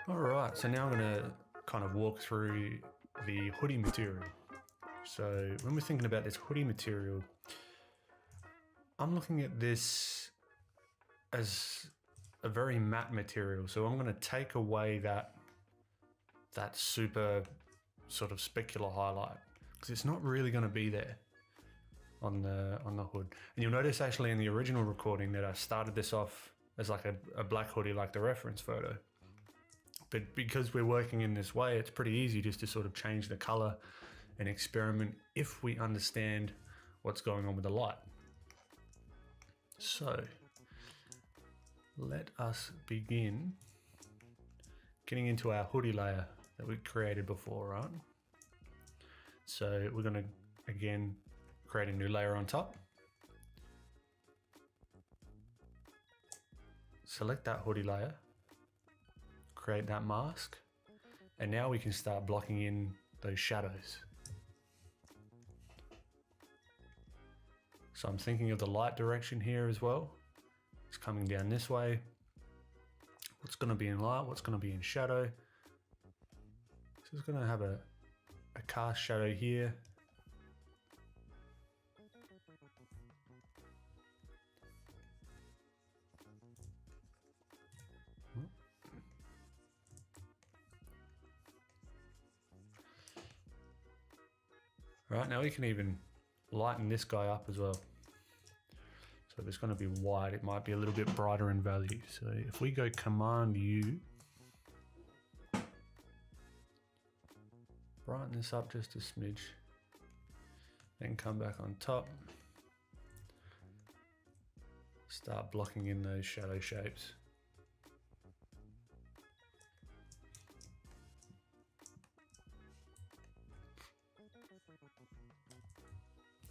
All right, so now I'm gonna kind of walk through the hoodie material. So when we're thinking about this hoodie material, I'm looking at this as a very matte material. So I'm gonna take away that super sort of specular highlight because it's not really gonna be there on the hood. And you'll notice actually in the original recording that I started this off as like a black hoodie, like the reference photo. But because we're working in this way, it's pretty easy just to sort of change the color and experiment if we understand what's going on with the light. So let us begin getting into our hoodie layer that we created before, right? So we're gonna, again, create a new layer on top. Select that hoodie layer, create that mask, and now we can start blocking in those shadows. So I'm thinking of the light direction here as well. It's coming down this way. What's going to be in light, what's going to be in shadow. So it's going to have a cast shadow here. Right, now we can even lighten this guy up as well. So if it's going to be white, it might be a little bit brighter in value. So if we go Command U, brighten this up just a smidge, then come back on top, start blocking in those shadow shapes.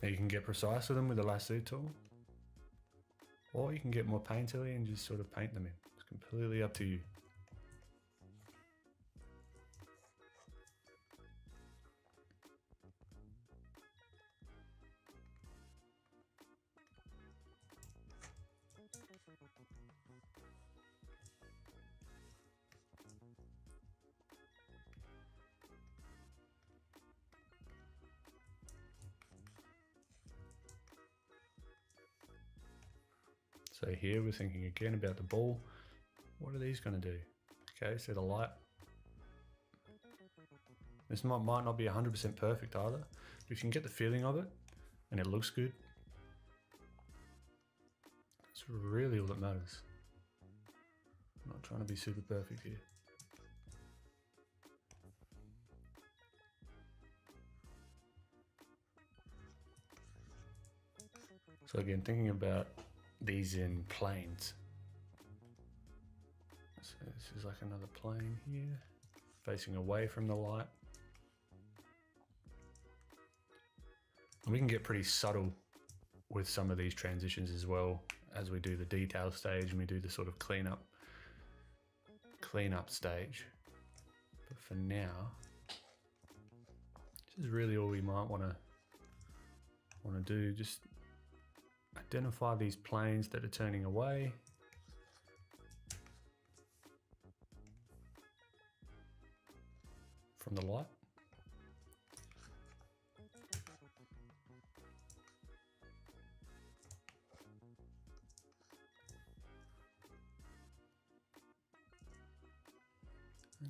Now you can get precise with them with the lasso tool, or you can get more painterly and just sort of paint them in. It's completely up to you. So here we're thinking again about the ball. What are these going to do? Okay, so the light. This might not be 100% perfect either, but if you can get the feeling of it and it looks good, that's really all that matters. I'm not trying to be super perfect here. So again, thinking about these in planes. So this is like another plane here, facing away from the light. And we can get pretty subtle with some of these transitions as well as we do the detail stage and we do the sort of cleanup stage. But for now, this is really all we might want to do. Just identify these planes that are turning away. From the light.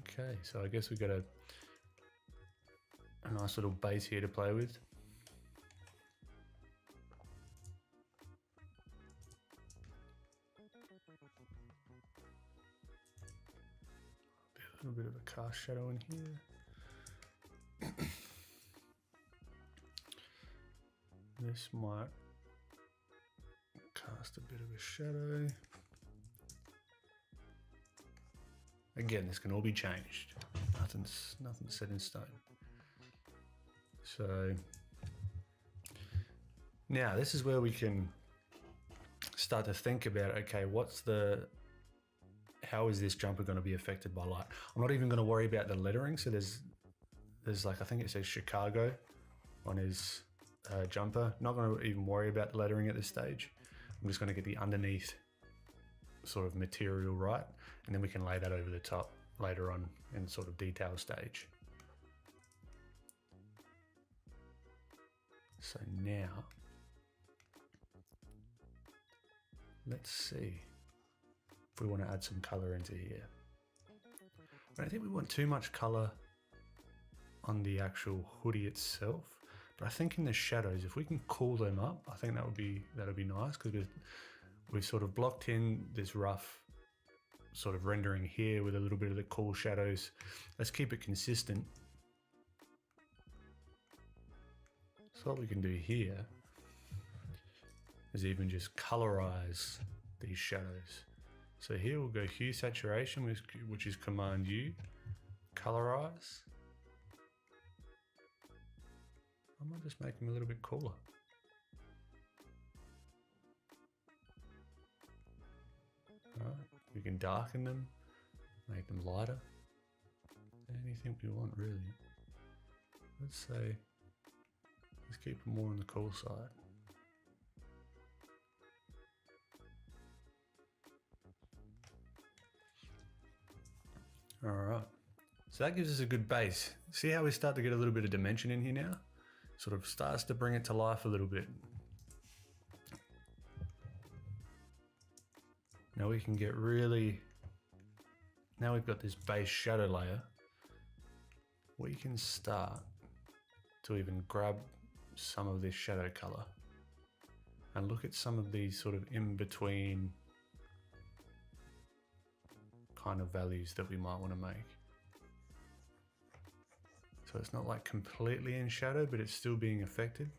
Okay, so I guess we've got a nice little base here to play with. A little bit of a cast shadow in here. This might cast a bit of a shadow. Again, this can all be changed. Nothing's set in stone. So now this is where we can start to think about, okay, how is this jumper going to be affected by light? I'm not even going to worry about the lettering. So there's like, I think it says Chicago on his jumper. Not going to even worry about the lettering at this stage. I'm just going to get the underneath sort of material right, and then we can lay that over the top. later on in sort of detail stage. So now, let's see if we want to add some color into here. I don't think we want too much color on the actual hoodie itself, but I think in the shadows, if we can cool them up, I think that'll be nice, because we've sort of blocked in this rough sort of rendering here with a little bit of the cool shadows. Let's keep it consistent. So what we can do here is even just colorize these shadows. So here we'll go hue saturation, which is Command U, colorize. I might just make them a little bit cooler. Alright, we can darken them, make them lighter. Anything we want really. Let's say, let's keep them more on the cool side. Alright, so that gives us a good base. See how we start to get a little bit of dimension in here now? Sort of starts to bring it to life a little bit. Now we can get really, now we've got this base shadow layer, we can start to even grab some of this shadow color and look at some of these sort of in between kind of values that we might want to make. So it's not like completely in shadow, but it's still being affected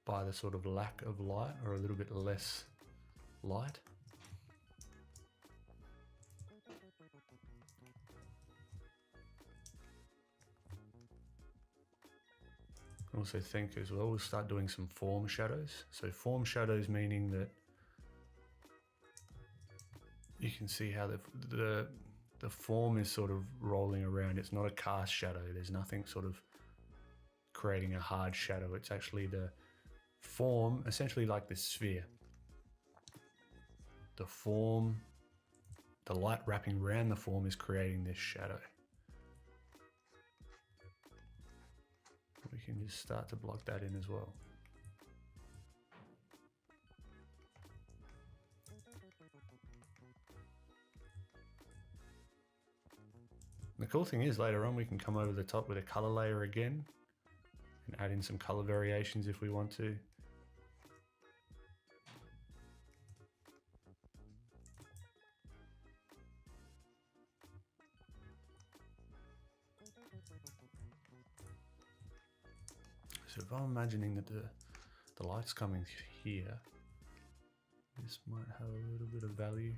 by the sort of lack of light, or a little bit less light. Also think as well, we'll start doing some form shadows. So form shadows meaning that you can see how the form is sort of rolling around. It's not a cast shadow. There's nothing sort of creating a hard shadow. It's actually the form, essentially like this sphere. The form, the light wrapping around the form is creating this shadow. We can just start to block that in as well. The cool thing is later on we can come over the top with a color layer again and add in some color variations if we want to. So if I'm imagining that the light's coming here, this might have a little bit of value.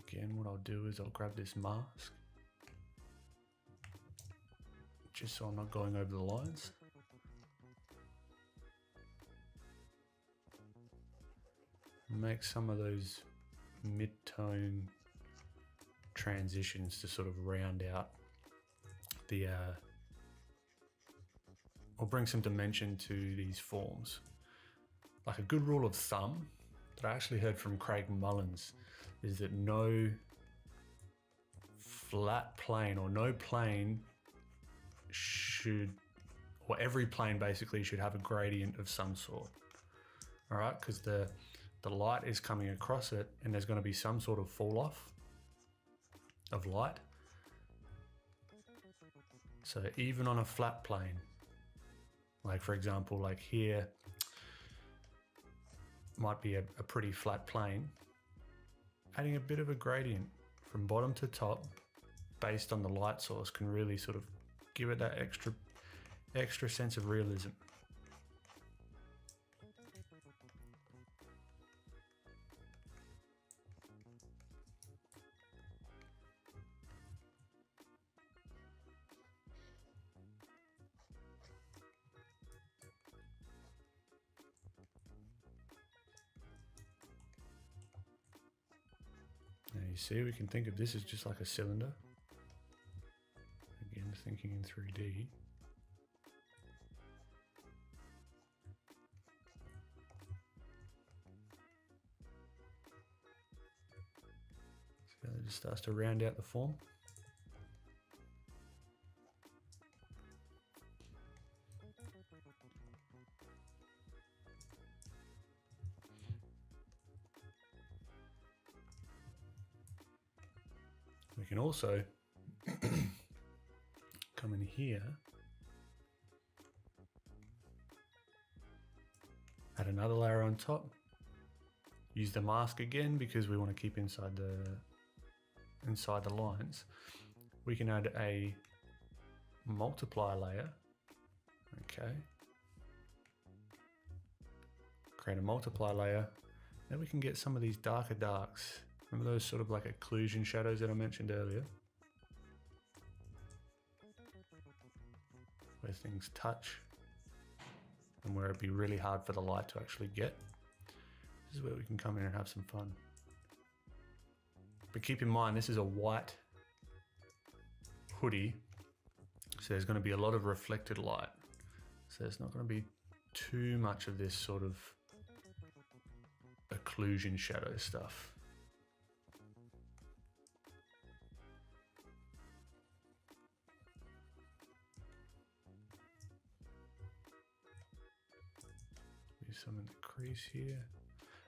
Again, what I'll do is I'll grab this mask, just so I'm not going over the lines. Make some of those mid-tone transitions to sort of round out the, or bring some dimension to these forms. Like a good rule of thumb that I actually heard from Craig Mullins is that no flat plane, or no plane should, or every plane basically should have a gradient of some sort. All right, because the light is coming across it and there's going to be some sort of fall off of light. So even on a flat plane, like for example, like here might be a pretty flat plane, adding a bit of a gradient from bottom to top based on the light source can really sort of give it that extra sense of realism. Now you see, we can think of this as just like a cylinder. Again, thinking in 3D. it starts to round out the form. We can also come in here, add another layer on top, use the mask again because we want to keep inside the lines. We can add a multiply layer, okay. Create a multiply layer. Then we can get some of these darker darks. Remember those sort of like occlusion shadows that I mentioned earlier? Where things touch and where it'd be really hard for the light to actually get. This is where we can come in and have some fun. But keep in mind, this is a white hoodie, so there's going to be a lot of reflected light. So there's not going to be too much of this sort of occlusion shadow stuff. Some in the crease here.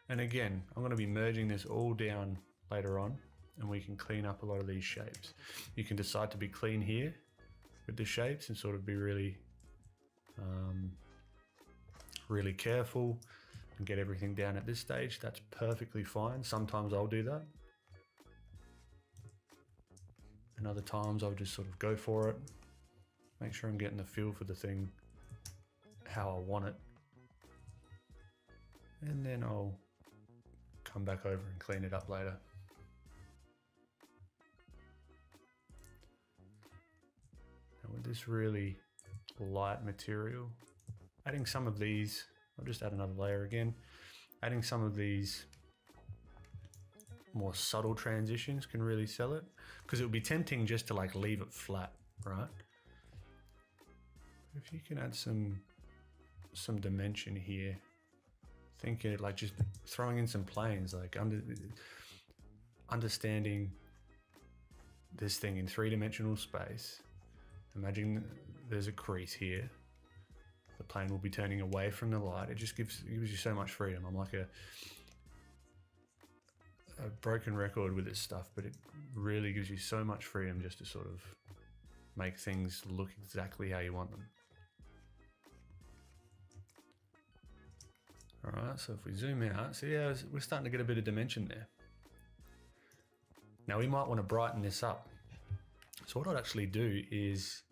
And again, I'm going to be merging this all down later on, and we can clean up a lot of these shapes. You can decide to be clean here with the shapes and sort of be really, really careful and get everything down at this stage. That's perfectly fine. Sometimes I'll do that. And other times I'll just sort of go for it. Make sure I'm getting the feel for the thing how I want it. And then I'll come back over and clean it up later. And with this really light material, adding some of these, I'll just add another layer again, adding some of these more subtle transitions can really sell it, because it would be tempting just to like leave it flat, right? If you can add some dimension here, thinking like just throwing in some planes, like understanding this thing in three-dimensional space. Imagine there's a crease here. The plane will be turning away from the light. It just gives you so much freedom. I'm like a broken record with this stuff, but it really gives you so much freedom just to sort of make things look exactly how you want them. All right, so if we zoom out, so yeah, we're starting to get a bit of dimension there. Now we might want to brighten this up. So what I'd actually do is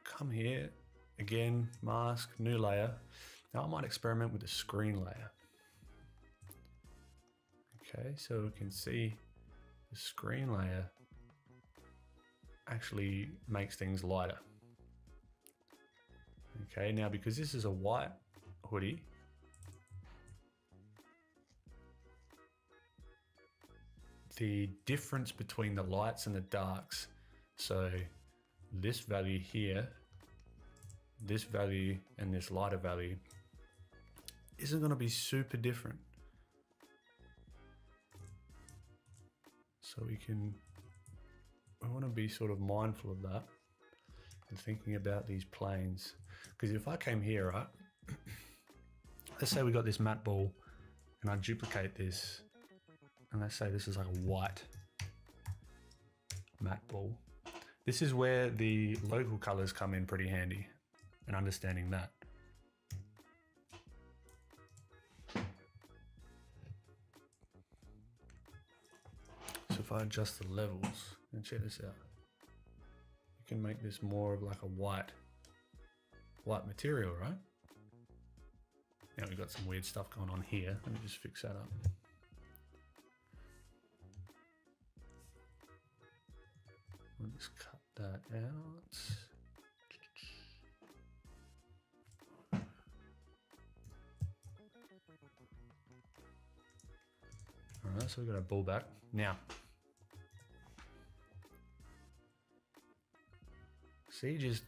come here, again, mask, new layer. Now I might experiment with the screen layer. Okay, so we can see the screen layer actually makes things lighter. Okay, now because this is a white hoodie, the difference between the lights and the darks, so this value here, this value and this lighter value isn't going to be super different. So we want to be sort of mindful of that and thinking about these planes. Because if I came here, right, let's say we got this matte ball and I duplicate this, and let's say this is like a white matte ball. This is where the local colors come in pretty handy, and understanding that. So if I adjust the levels, and check this out, you can make this more of like a white material, right? Now we've got some weird stuff going on here. Let me just fix that up. We'll just cut that out. All right, so we've got our ball back. Now, see, just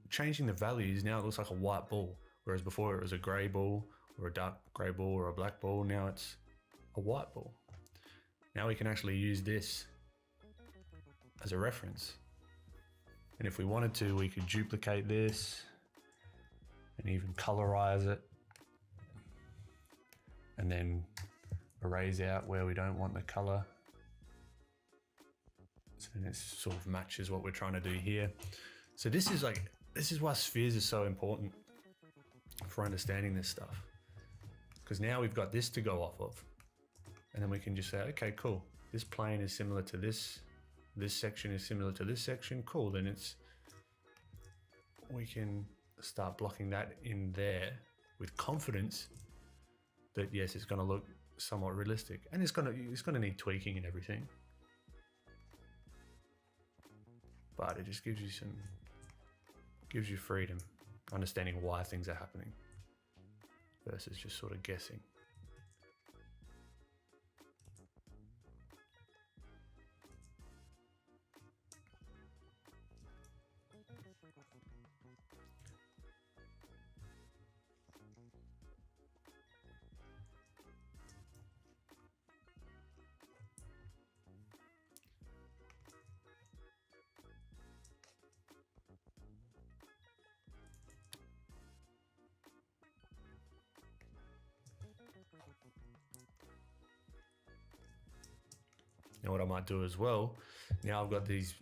changing the values, now it looks like a white ball, whereas before it was a grey ball or a dark grey ball or a black ball. Now it's a white ball. Now we can actually use this as a reference. And if we wanted to, we could duplicate this and even colorize it, and then erase out where we don't want the color. So then it sort of matches what we're trying to do here. So this is why spheres are so important for understanding this stuff. Because now we've got this to go off of. And then we can just say, okay, cool. This plane is similar to this. This section is similar to this section. Cool, then we can start blocking that in there with confidence that yes, it's gonna look somewhat realistic. And it's gonna need tweaking and everything. But it just gives you freedom, understanding why things are happening versus just sort of guessing. Now what I might do as well, now I've got these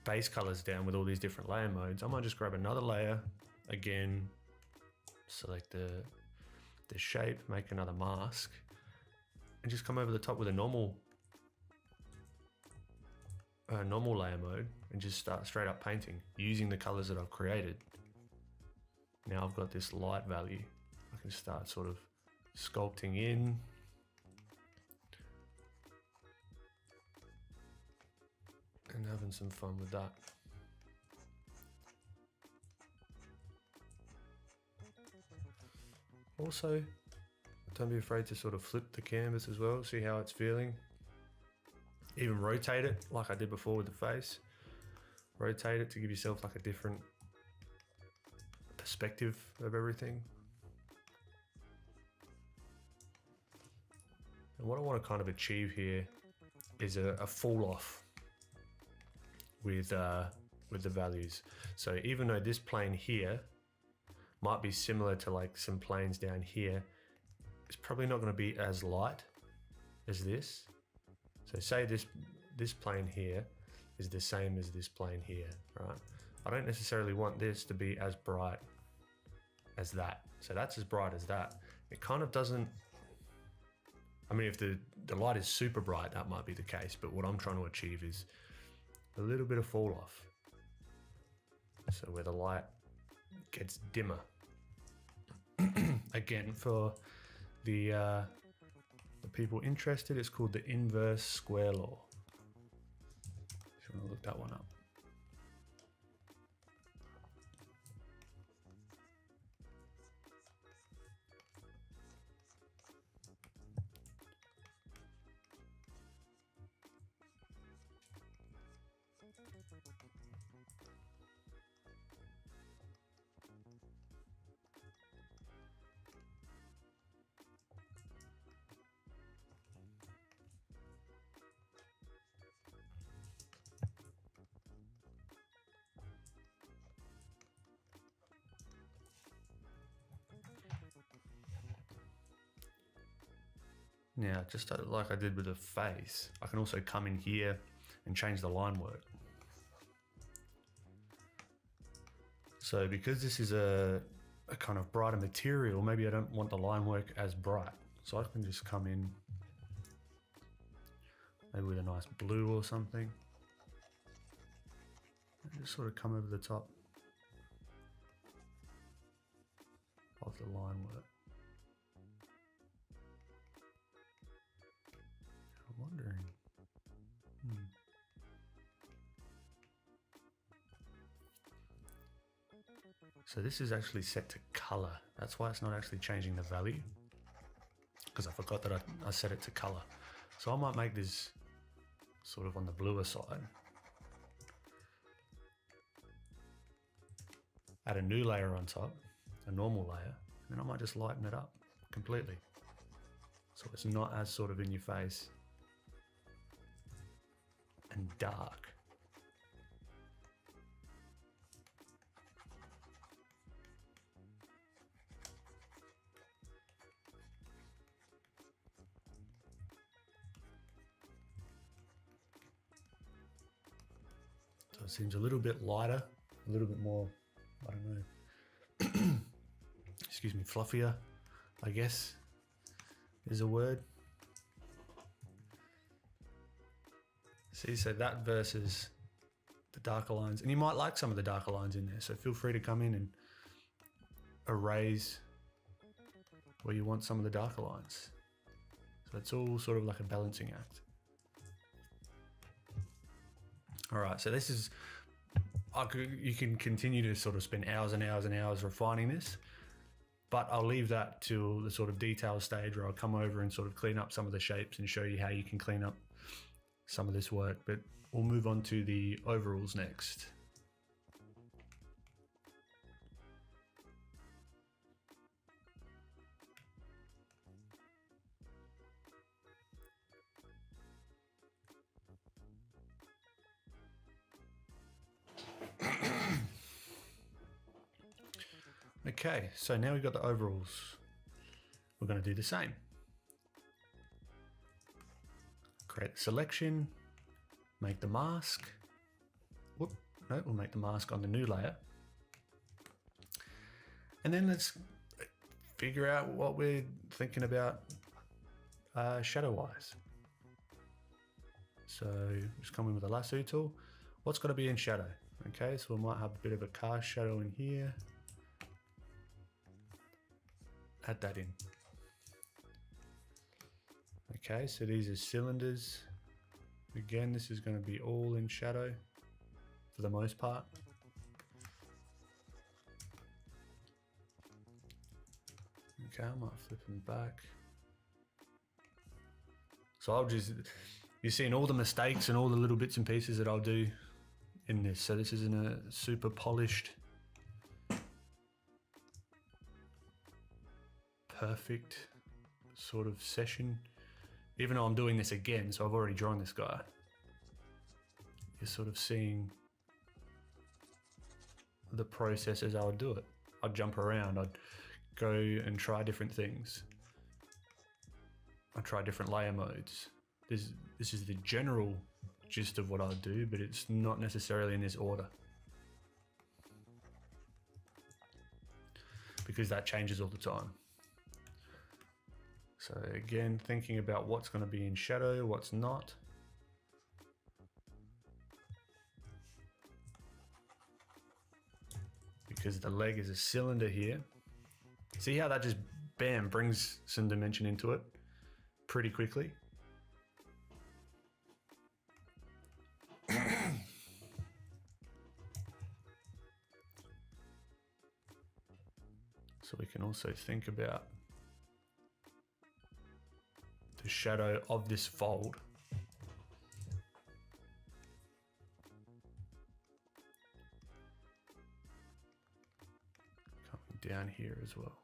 base colors down with all these different layer modes, I might just grab another layer, again, select the shape, make another mask, and just come over the top with a normal layer mode and just start straight up painting using the colors that I've created. Now I've got this light value. I can start sort of sculpting in. And having some fun with that. Also, don't be afraid to sort of flip the canvas as well, see how it's feeling. Even rotate it like I did before with the face. Rotate it to give yourself like a different perspective of everything. And what I want to kind of achieve here is a fall off with the values. So even though this plane here might be similar to like some planes down here, it's probably not going to be as light as this. So say this plane here is the same as this plane here, right? I don't necessarily want this to be as bright as that. So that's as bright as that. It kind of doesn't, I mean, if the light is super bright, that might be the case, but what I'm trying to achieve is a little bit of fall off. So where the light gets dimmer. Again, for the people interested, it's called the inverse square law. If you want to look that one up. Now, just like I did with the face, I can also come in here and change the line work. So because this is a kind of brighter material, maybe I don't want the line work as bright. So I can just come in maybe with a nice blue or something. And just sort of come over the top of the line work. I'm wondering. So this is actually set to color. That's why it's not actually changing the value, because I forgot that I set it to color. So I might make this sort of on the bluer side. Add a new layer on top, a normal layer, and then I might just lighten it up completely. So it's not as sort of in your face and dark. So it seems a little bit lighter, a little bit more, I don't know, excuse me, fluffier, I guess is a word. See, so that versus the darker lines, and you might like some of the darker lines in there, so feel free to come in and erase where you want some of the darker lines. So it's all sort of like a balancing act. All right, so this is, you can continue to sort of spend hours and hours and hours refining this, but I'll leave that till the sort of detail stage where I'll come over and sort of clean up some of the shapes and show you how you can clean up some of this work. But we'll move on to the overalls next. Okay, so now we've got the overalls. We're going to do the same. Create the selection, make the mask. Whoop, no, we'll make the mask on the new layer. And then let's figure out what we're thinking about shadow-wise. So just come in with a lasso tool. What's got to be in shadow? Okay, so we might have a bit of a cast shadow in here. Add that in. Okay, so these are cylinders. Again, this is going to be all in shadow for the most part. Okay, I might flip them back. So I'll just, you're seeing all the mistakes and all the little bits and pieces that I'll do in this. So this isn't a super polished, perfect sort of session. Even though I'm doing this again, so I've already drawn this guy, you're sort of seeing the process as I would do it. I'd jump around, I'd go and try different things. I'd try different layer modes. This is the general gist of what I do, but it's not necessarily in this order, because that changes all the time. So again, thinking about what's going to be in shadow, what's not. Because the leg is a cylinder here. See how that just, bam, brings some dimension into it pretty quickly. So we can also think about the shadow of this fold. Coming down here as well.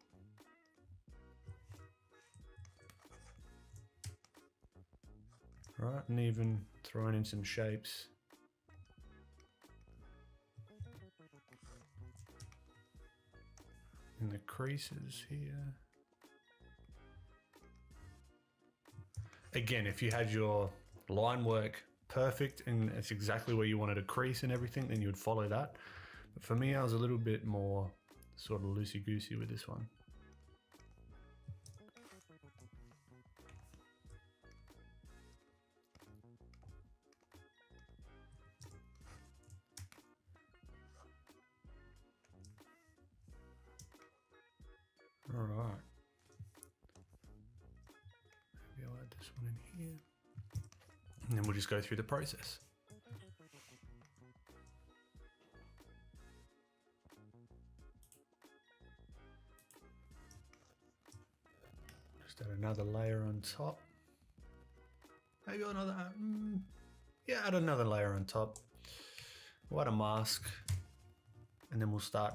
Right, and even throwing in some shapes. In the creases here. Again, if you had your line work perfect and it's exactly where you wanted to crease and everything, then you would follow that. But for me, I was a little bit more sort of loosey-goosey with this one. All right. Maybe I'll add this one in here. And then we'll just go through the process. Just add another layer on top. Maybe another, yeah, add another layer on top. We'll add a mask, and then we'll start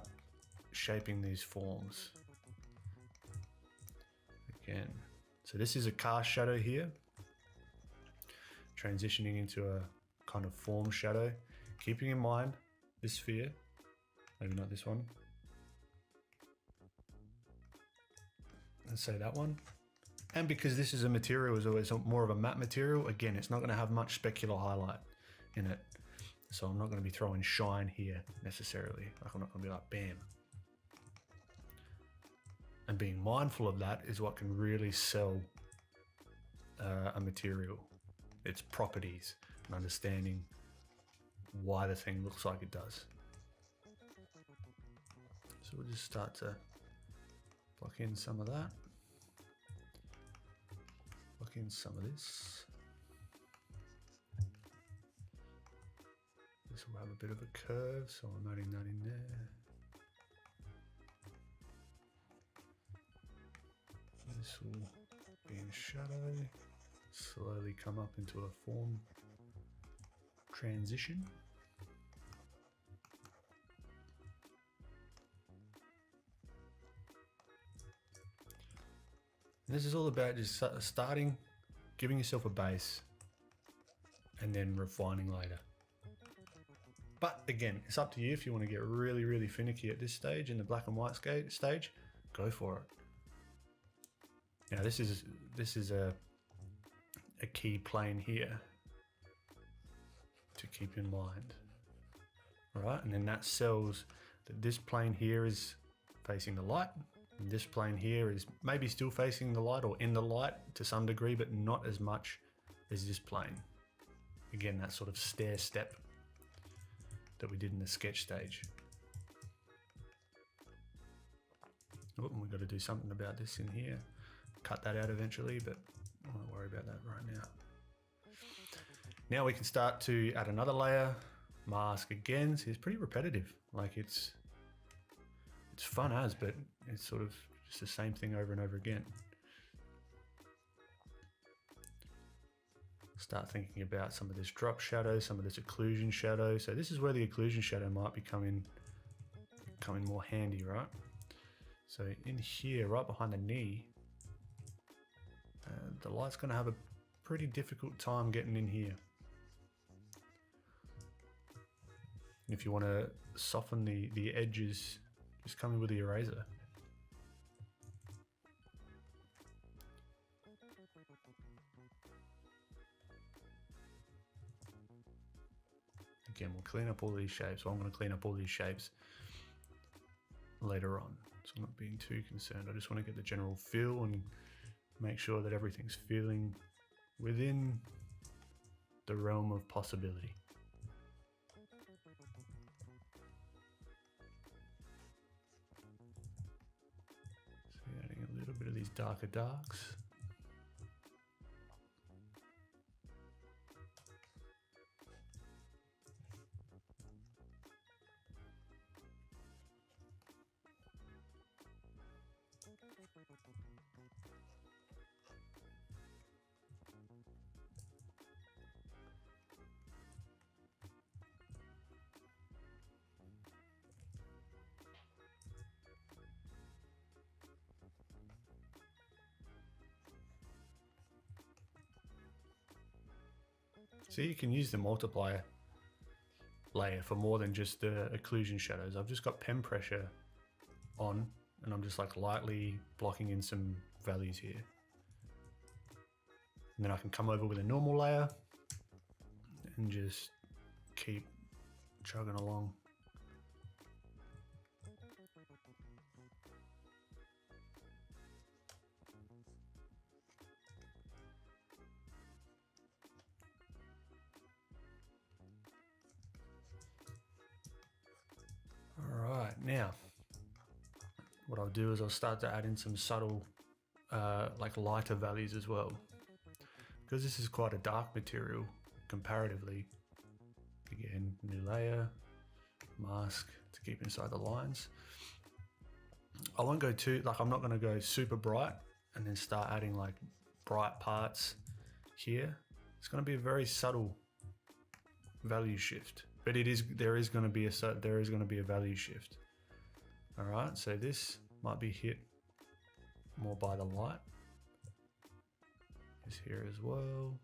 shaping these forms. Again, so this is a cast shadow here, transitioning into a kind of form shadow, keeping in mind this sphere, maybe not this one. Let's say that one. And because this is a material, is always more of a matte material, again, it's not going to have much specular highlight in it. So I'm not going to be throwing shine here necessarily. Like I'm not going to be like, bam. And being mindful of that is what can really sell a material, its properties, and understanding why the thing looks like it does. So we'll just start to block in some of that. Block in some of this. This will have a bit of a curve, so I'm adding that in there. This will be in shadow, slowly come up into a form transition. And this is all about just starting, giving yourself a base, and then refining later. But again, it's up to you. If you want to get really, really finicky at this stage, in the black and white stage, go for it. Now this is a key plane here to keep in mind. All right, and then that sells that this plane here is facing the light, and this plane here is maybe still facing the light or in the light to some degree, but not as much as this plane. Again, that sort of stair step that we did in the sketch stage. Oh, and we've got to do something about this in here. Cut that out eventually, but I won't worry about that right now. Now we can start to add another layer, mask again. See, it's pretty repetitive. Like it's fun as, but it's sort of just the same thing over and over again. Start thinking about some of this drop shadow, some of this occlusion shadow. So this is where the occlusion shadow might be coming more handy, right? So in here, right behind the knee, the light's going to have a pretty difficult time getting in here. And if you want to soften the edges, just come in with the eraser. Again, we'll clean up all these shapes. Well, I'm going to clean up all these shapes later on. So I'm not being too concerned. I just want to get the general feel and make sure that everything's feeling within the realm of possibility. So adding a little bit of these darker darks. So you can use the multiplier layer for more than just the occlusion shadows. I've just got pen pressure on and I'm just like lightly blocking in some values here. And then I can come over with a normal layer and just keep chugging along. Now, what I'll do is I'll start to add in some subtle, like lighter values as well. Because this is quite a dark material comparatively. Again, new layer, mask to keep inside the lines. I won't go too, like I'm not going to go super bright and then start adding like bright parts here. It's going to be a very subtle value shift, but there is going to be a value shift. All right, so this might be hit more by the light. This here as well.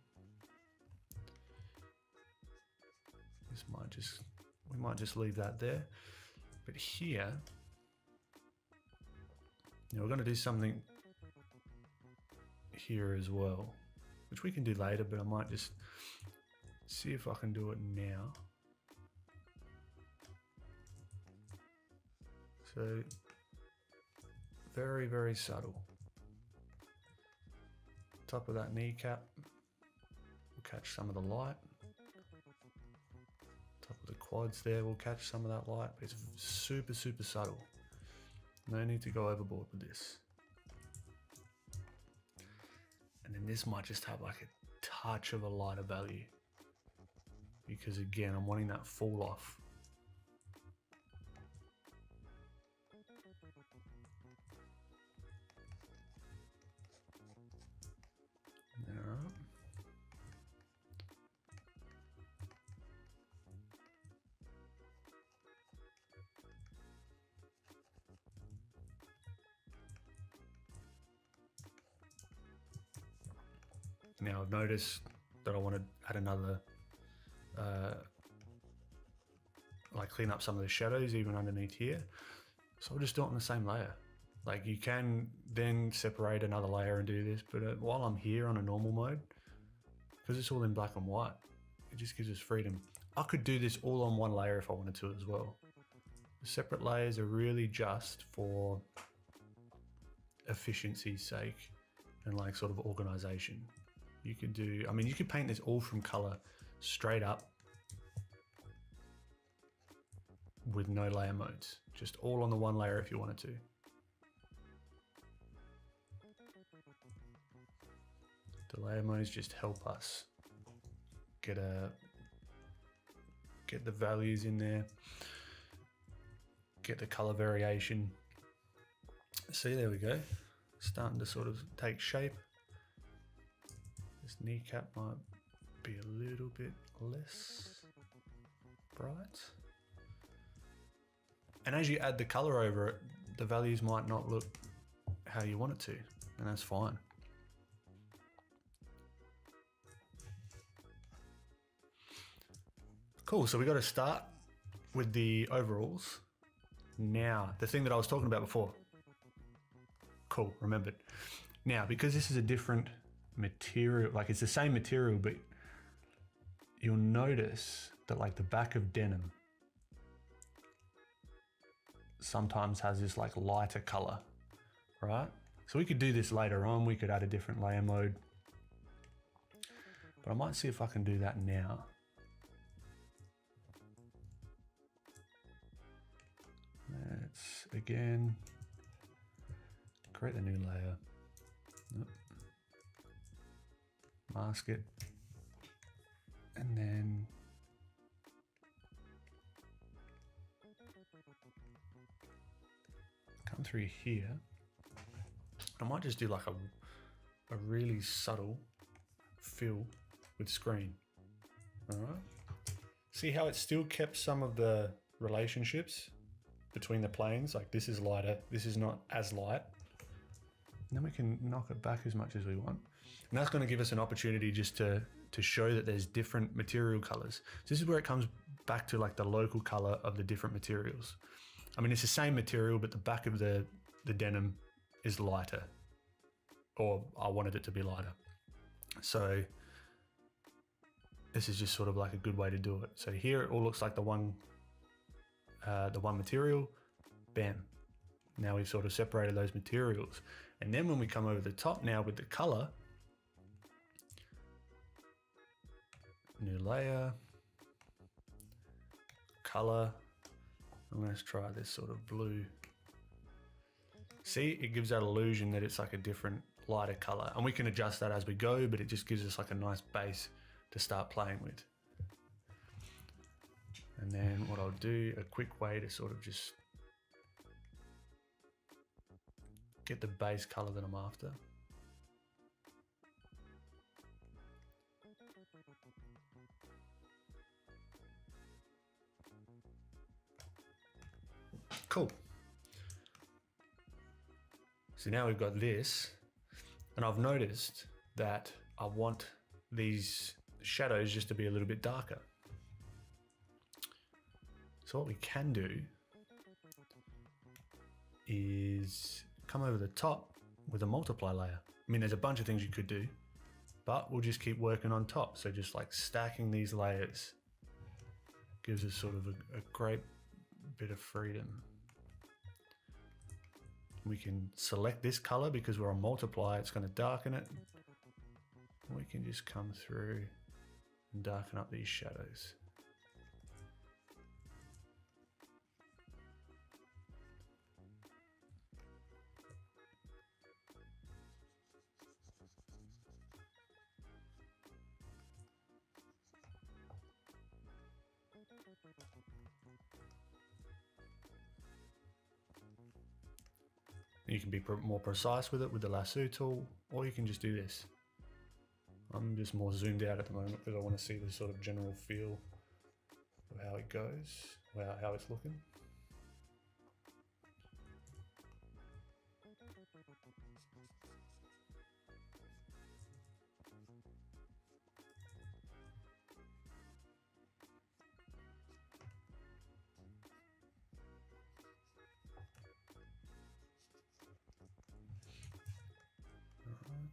we might just leave that there. But here, we're going to do something here as well, which we can do later, but I might just see if I can do it now. So very, very subtle. Top of that kneecap will catch some of the light. Top of the quads there will catch some of that light, but it's super, super subtle. No need to go overboard with this. And then this might just have like a touch of a lighter value, because again, I'm wanting that fall off. Alright. Now I've noticed that I want to add another, like clean up some of the shadows even underneath here. So I'll just do it on the same layer. Like you can then separate another layer and do this, but while I'm here on a normal mode, because it's all in black and white, it just gives us freedom. I could do this all on one layer if I wanted to as well. The separate layers are really just for efficiency's sake and like sort of organization. You could do, I mean, you could paint this all from color straight up with no layer modes, just all on the one layer if you wanted to. The layer modes just help us get the values in there, get the color variation. See, there we go, starting to sort of take shape. This kneecap might be a little bit less bright. And as you add the color over it, the values might not look how you want it to, and that's fine. Cool, so we got to start with the overalls. Now, the thing that I was talking about before. Cool, remembered. Now, because this is a different material, like it's the same material, but you'll notice that like the back of denim sometimes has this like lighter color, right? So we could do this later on. We could add a different layer mode, but I might see if I can do that now. Let's again create a new layer. Nope. Mask it, and then come through here. I might just do like a really subtle fill with screen. All right. See how it still kept some of the relationships between the planes? Like this is lighter, this is not as light. And then we can knock it back as much as we want. And that's going to give us an opportunity just to show that there's different material colors. So this is where it comes back to like the local color of the different materials. I mean, it's the same material, but the back of the denim is lighter, or I wanted it to be lighter. So this is just sort of like a good way to do it. So here it all looks like the one material, bam. Now we've sort of separated those materials. And then when we come over the top now with the color, new layer, color, and let's try this sort of blue. See, it gives that illusion that it's like a different lighter color, and we can adjust that as we go, but it just gives us like a nice base to start playing with. And then what I'll do, a quick way to sort of just get the base color that I'm after. Cool. So now we've got this, and I've noticed that I want these shadows just to be a little bit darker. So what we can do is come over the top with a multiply layer. I mean, there's a bunch of things you could do, but we'll just keep working on top. So just like stacking these layers gives us sort of a great bit of freedom. We can select this color because we're on multiply, it's going to darken it. We can just come through and darken up these shadows. You can be more precise with it with the lasso tool, or you can just do this. I'm just more zoomed out at the moment because I want to see the sort of general feel of how it goes, how it's looking.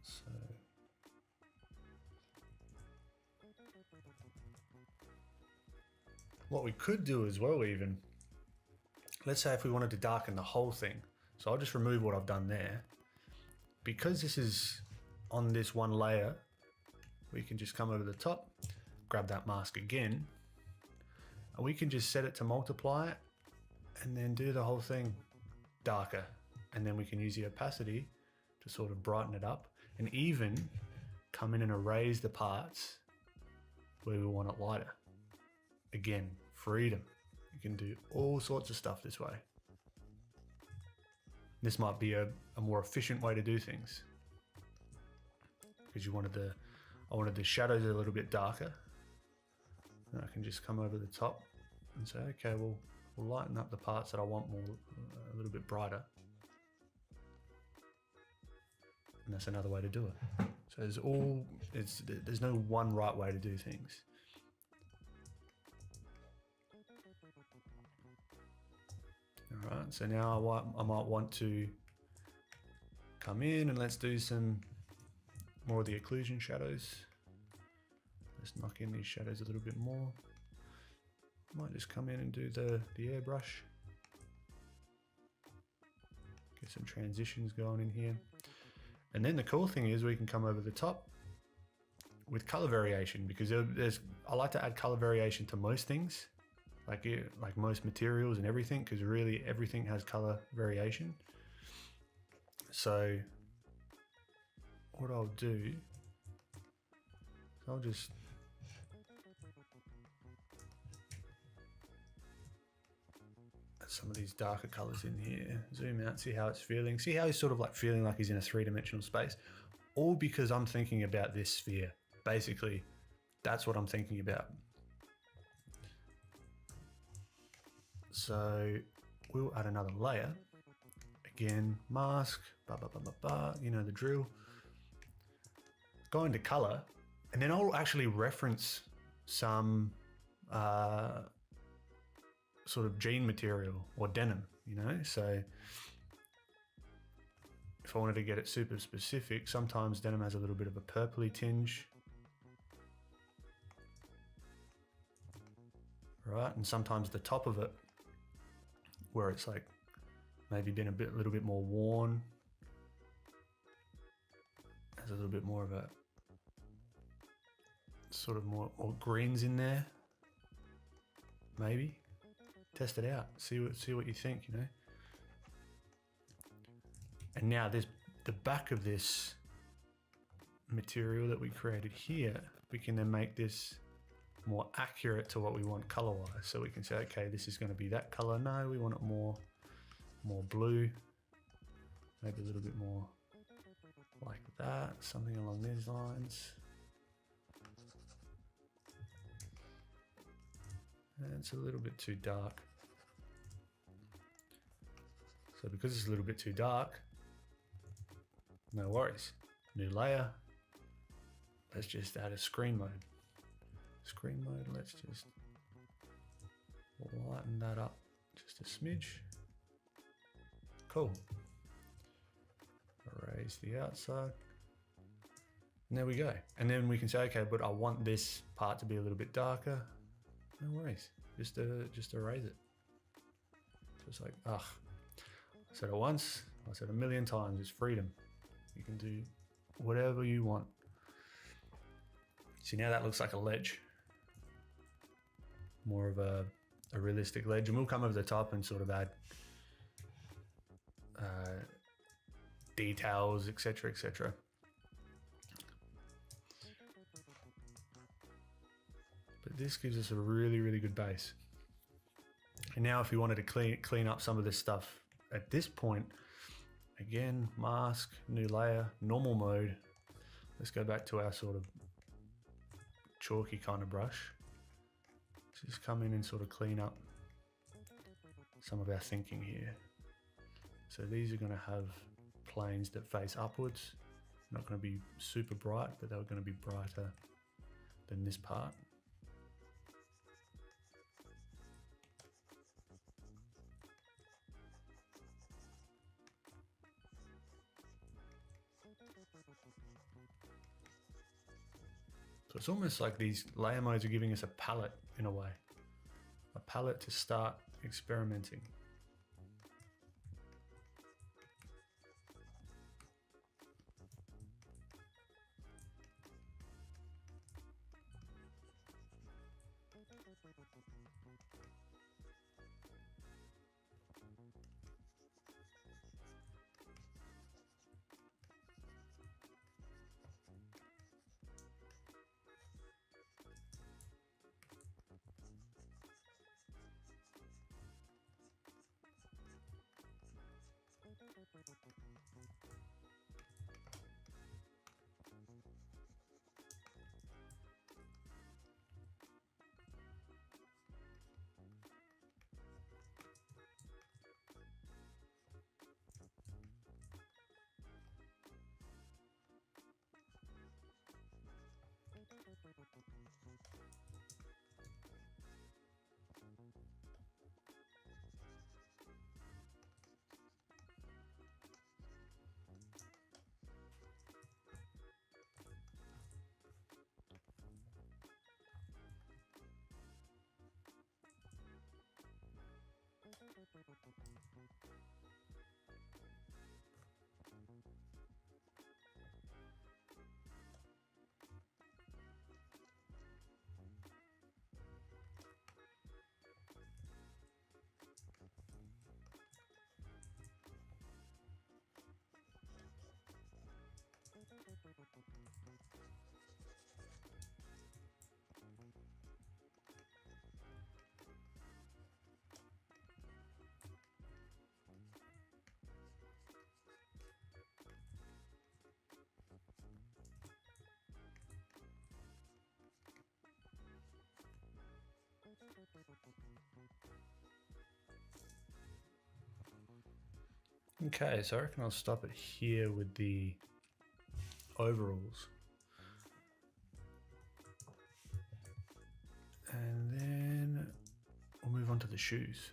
So what we could do as well, even, let's say if we wanted to darken the whole thing. So I'll just remove what I've done there. Because this is on this one layer, we can just come over the top, grab that mask again, and we can just set it to multiply and then do the whole thing darker. And then we can use the opacity to sort of brighten it up and even come in and erase the parts where we want it lighter. Again, freedom. You can do all sorts of stuff this way. This might be a more efficient way to do things because I wanted the shadows a little bit darker. And I can just come over the top and say, okay, we'll lighten up the parts that I want a little bit brighter. And that's another way to do it. So there's no one right way to do things. All right, so now I might want to come in and let's do some more of the occlusion shadows. Let's knock in these shadows a little bit more. Might just come in and do the airbrush. Get some transitions going in here. And then the cool thing is we can come over the top with color variation because I like to add color variation to most things, like most materials and everything, because really everything has color variation. So what I'll do, I'll just add some of these darker colors in here, zoom out, see how it's feeling, see how he's sort of like feeling like he's in a three-dimensional space, all because I'm thinking about this sphere. Basically, that's what I'm thinking about. So we'll add another layer. Again, mask, you know the drill. Go into color, and then I'll actually reference some sort of jean material or denim, you know? So if I wanted to get it super specific, sometimes denim has a little bit of a purpley tinge. Right, and sometimes the top of it, where it's like maybe been a little bit more worn, has a little bit more of a sort of more or greens in there. Maybe test it out, see what you think, you know. And now there's the back of this material that we created here. We can then make this more accurate to what we want color-wise. So we can say, okay, this is going to be that color. No, we want it more blue, maybe a little bit more like that, something along these lines. And it's a little bit too dark. So because it's a little bit too dark, no worries. New layer. Let's just add a screen mode. Screen mode, let's just lighten that up just a smidge. Cool. Erase the outside. And there we go. And then we can say, okay, but I want this part to be a little bit darker. No worries. Just erase it. So it's like, I said it once, I said a million times, it's freedom. You can do whatever you want. See, now that looks like a ledge. More of a realistic ledge. And we'll come over the top and sort of add details, etc., etc. But this gives us a really, really good base. And now if you wanted to clean up some of this stuff at this point, again, mask, new layer, normal mode. Let's go back to our sort of chalky kind of brush. Just come in and sort of clean up some of our thinking here. So these are going to have planes that face upwards. Not going to be super bright, but they're going to be brighter than this part. So it's almost like these layer modes are giving us a palette in a way. A palette to start experimenting. Okay, so I reckon I'll stop it here with the overalls. And then we'll move on to the shoes.